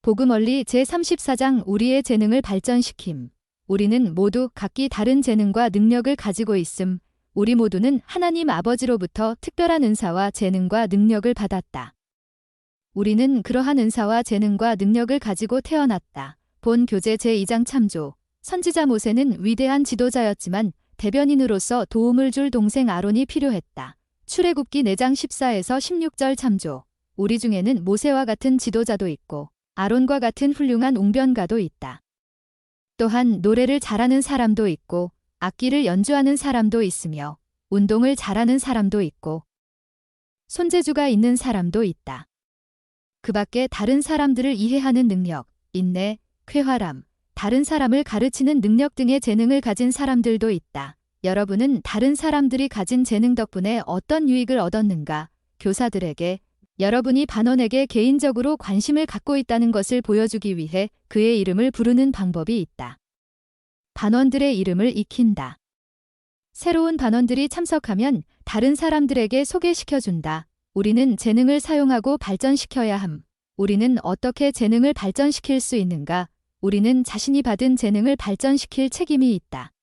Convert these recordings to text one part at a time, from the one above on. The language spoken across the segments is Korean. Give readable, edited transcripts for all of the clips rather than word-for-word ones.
복음원리 제34장 우리의 재능을 발전시킴. 우리는 모두 각기 다른 재능과 능력을 가지고 있음. 우리 모두는 하나님 아버지로부터 특별한 은사와 재능과 능력을 받았다. 우리는 그러한 은사와 재능과 능력을 가지고 태어났다. 본 교재 제2장 참조. 선지자 모세는 위대한 지도자였지만 대변인으로서 도움을 줄 동생 아론이 필요했다. 출애굽기 4장 14에서 16절 참조. 우리 중에는 모세와 같은 지도자도 있고 아론과 같은 훌륭한 웅변가도 있다. 또한 노래를 잘하는 사람도 있고 악기를 연주하는 사람도 있으며 운동을 잘하는 사람도 있고 손재주가 있는 사람도 있다. 그 밖에 다른 사람들을 이해하는 능력, 인내, 쾌활함, 다른 사람을 가르치는 능력 등의 재능을 가진 사람들도 있다. 여러분은 다른 사람들이 가진 재능 덕분에 어떤 유익을 얻었는가? 교사들에게 여러분이 반원에게 개인적으로 관심을 갖고 있다는 것을 보여주기 위해 그의 이름을 부르는 방법이 있다. 반원들의 이름을 익힌다. 새로운 반원들이 참석하면 다른 사람들에게 소개시켜준다. 우리는 재능을 사용하고 발전시켜야 함. 우리는 어떻게 재능을 발전시킬 수 있는가? 우리는 자신이 받은 재능을 발전시킬 책임이 있다.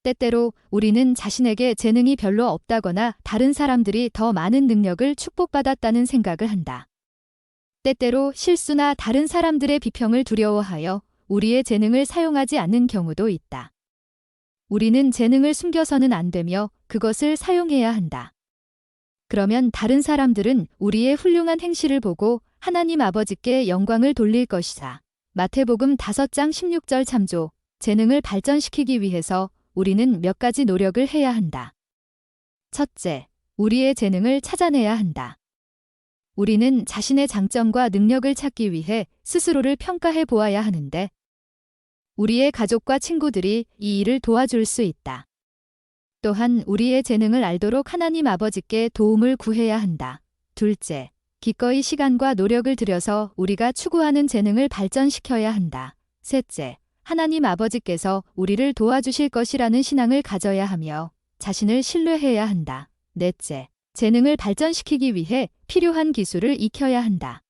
때때로 우리는 자신에게 재능이 별로 없다거나 다른 사람들이 더 많은 능력을 축복받았다는 생각을 한다. 때때로 실수나 다른 사람들의 비평을 두려워하여 우리의 재능을 사용하지 않는 경우도 있다. 우리는 재능을 숨겨서는 안 되며 그것을 사용해야 한다. 그러면 다른 사람들은 우리의 훌륭한 행실을 보고 하나님 아버지께 영광을 돌릴 것이다. 마태복음 5장 16절 참조. 재능을 발전시키기 위해서 우리는 몇 가지 노력을 해야 한다. 첫째, 우리의 재능을 찾아내야 한다. 우리는 자신의 장점과 능력을 찾기 위해 스스로를 평가해 보아야 하는데 우리의 가족과 친구들이 이 일을 도와줄 수 있다. 또한 우리의 재능을 알도록 하나님 아버지께 도움을 구해야 한다. 둘째, 기꺼이 시간과 노력을 들여서 우리가 추구하는 재능을 발전시켜야 한다. 셋째, 하나님 아버지께서 우리를 도와주실 것이라는 신앙을 가져야 하며 자신을 신뢰해야 한다. 넷째, 재능을 발전시키기 위해 필요한 기술을 익혀야 한다.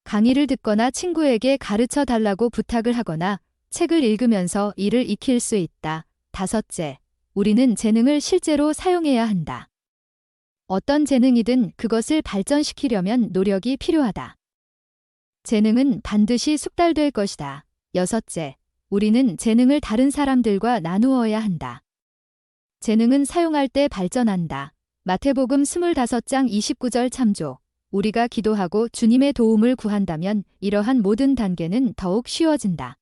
강의를 듣거나 친구에게 가르쳐 달라고 부탁을 하거나 책을 읽으면서 이를 익힐 수 있다. 다섯째, 우리는 재능을 실제로 사용해야 한다. 어떤 재능이든 그것을 발전시키려면 노력이 필요하다. 재능은 반드시 숙달될 것이다. 여섯째, 우리는 재능을 다른 사람들과 나누어야 한다. 재능은 사용할 때 발전한다. 마태복음 25장 29절 참조. 우리가 기도하고 주님의 도움을 구한다면 이러한 모든 단계는 더욱 쉬워진다.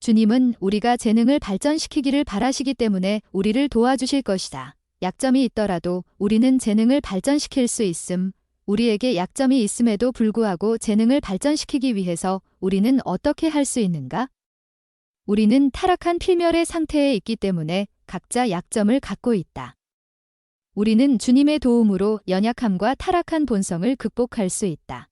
주님은 우리가 재능을 발전시키기를 바라시기 때문에 우리를 도와주실 것이다. 약점이 있더라도 우리는 재능을 발전시킬 수 있음. 우리에게 약점이 있음에도 불구하고 재능을 발전시키기 위해서 우리는 어떻게 할 수 있는가? 우리는 타락한 필멸의 상태에 있기 때문에 각자 약점을 갖고 있다. 우리는 주님의 도움으로 연약함과 타락한 본성을 극복할 수 있다.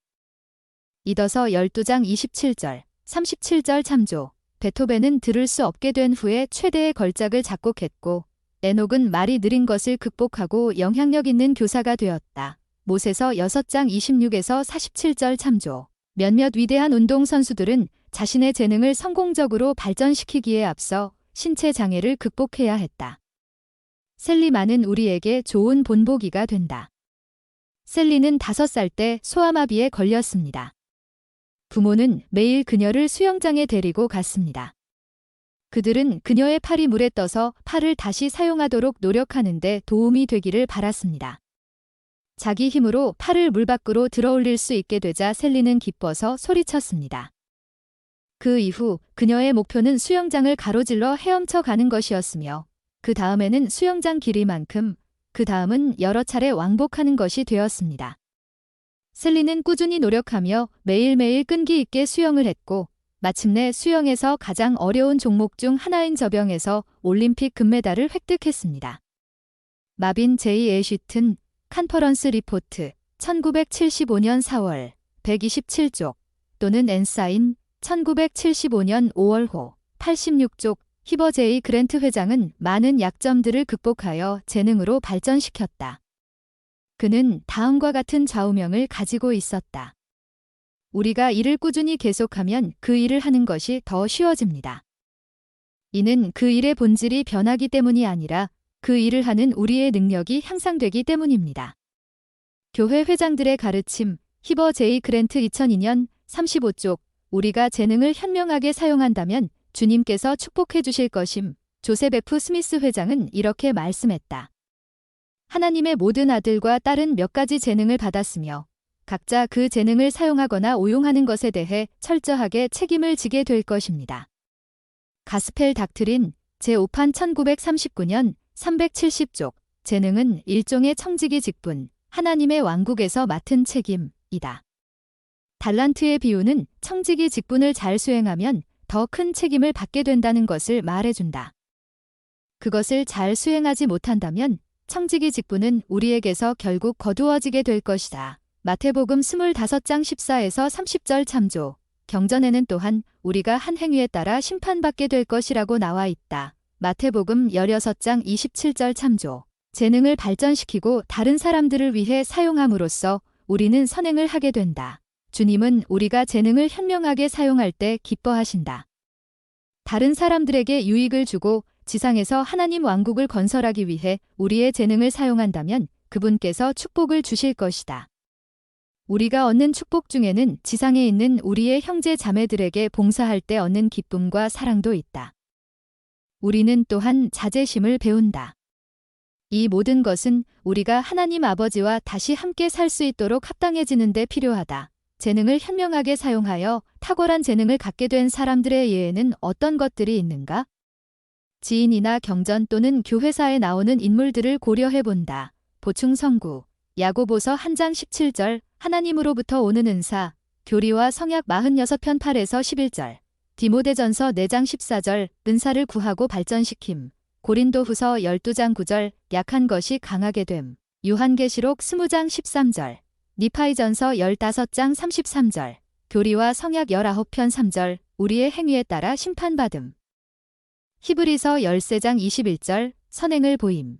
이더서 12장 27절, 37절 참조. 베토벤은 들을 수 없게 된 후에 최대의 걸작을 작곡했고 에녹은 말이 느린 것을 극복하고 영향력 있는 교사가 되었다. 모세서 6장 26에서 47절 참조. 몇몇 위대한 운동선수들은 자신의 재능을 성공적으로 발전시키기에 앞서 신체 장애를 극복해야 했다. 셀리만은 우리에게 좋은 본보기가 된다. 셀리는 5살 때 소아마비에 걸렸습니다. 부모는 매일 그녀를 수영장에 데리고 갔습니다. 그들은 그녀의 팔이 물에 떠서 팔을 다시 사용하도록 노력하는데 도움이 되기를 바랐습니다. 자기 힘으로 팔을 물 밖으로 들어올릴 수 있게 되자 셀리는 기뻐서 소리쳤습니다. 그 이후 그녀의 목표는 수영장을 가로질러 헤엄쳐 가는 것이었으며 그 다음에는 수영장 길이만큼, 그 다음은 여러 차례 왕복하는 것이 되었습니다. 셀리는 꾸준히 노력하며 매일매일 끈기 있게 수영을 했고 마침내 수영에서 가장 어려운 종목 중 하나인 저병에서 올림픽 금메달을 획득했습니다. 마빈 제이 애쉬튼, 컨퍼런스 리포트, 1975년 4월, 127쪽, 또는 엔사인, 1975년 5월호, 86쪽, 히버 제이 그랜트 회장은 많은 약점들을 극복하여 재능으로 발전시켰다. 그는 다음과 같은 좌우명을 가지고 있었다. 우리가 일을 꾸준히 계속하면 그 일을 하는 것이 더 쉬워집니다. 이는 그 일의 본질이 변하기 때문이 아니라 그 일을 하는 우리의 능력이 향상되기 때문입니다. 교회 회장들의 가르침, 히버 제이 그랜트 2002년 35쪽, 우리가 재능을 현명하게 사용한다면 주님께서 축복해 주실 것임. 조셉 F. 스미스 회장은 이렇게 말씀했다. 하나님의 모든 아들과 딸은 몇 가지 재능을 받았으며 각자 그 재능을 사용하거나 오용하는 것에 대해 철저하게 책임을 지게 될 것입니다. 가스펠 닥트린 제5판 1939년 370쪽, 재능은 일종의 청지기 직분, 하나님의 왕국에서 맡은 책임이다. 달란트의 비유는 청지기 직분을 잘 수행하면 더 큰 책임을 받게 된다는 것을 말해준다. 그것을 잘 수행하지 못한다면 청지기 직분은 우리에게서 결국 거두어지게 될 것이다. 마태복음 25장 14에서 30절 참조. 경전에는 또한 우리가 한 행위에 따라 심판받게 될 것이라고 나와 있다. 마태복음 16장 27절 참조. 재능을 발전시키고 다른 사람들을 위해 사용함으로써 우리는 선행을 하게 된다. 주님은 우리가 재능을 현명하게 사용할 때 기뻐하신다. 다른 사람들에게 유익을 주고 지상에서 하나님 왕국을 건설하기 위해 우리의 재능을 사용한다면 그분께서 축복을 주실 것이다. 우리가 얻는 축복 중에는 지상에 있는 우리의 형제 자매들에게 봉사할 때 얻는 기쁨과 사랑도 있다. 우리는 또한 자제심을 배운다. 이 모든 것은 우리가 하나님 아버지와 다시 함께 살 수 있도록 합당해지는 데 필요하다. 재능을 현명하게 사용하여 탁월한 재능을 갖게 된 사람들의 예에는 어떤 것들이 있는가? 지인이나 경전 또는 교회사에 나오는 인물들을 고려해 본다. 보충 성구. 야고보서 1장 17절, 하나님으로부터 오는 은사, 교리와 성약 46편 8에서 11절. 디모데전서 4장 14절, 은사를 구하고 발전시킴. 고린도후서 12장 9절, 약한 것이 강하게 됨. 요한계시록 20장 13절. 니파이전서 15장 33절. 교리와 성약 19편 3절, 우리의 행위에 따라 심판받음. 히브리서 13장 21절, 선행을 보임.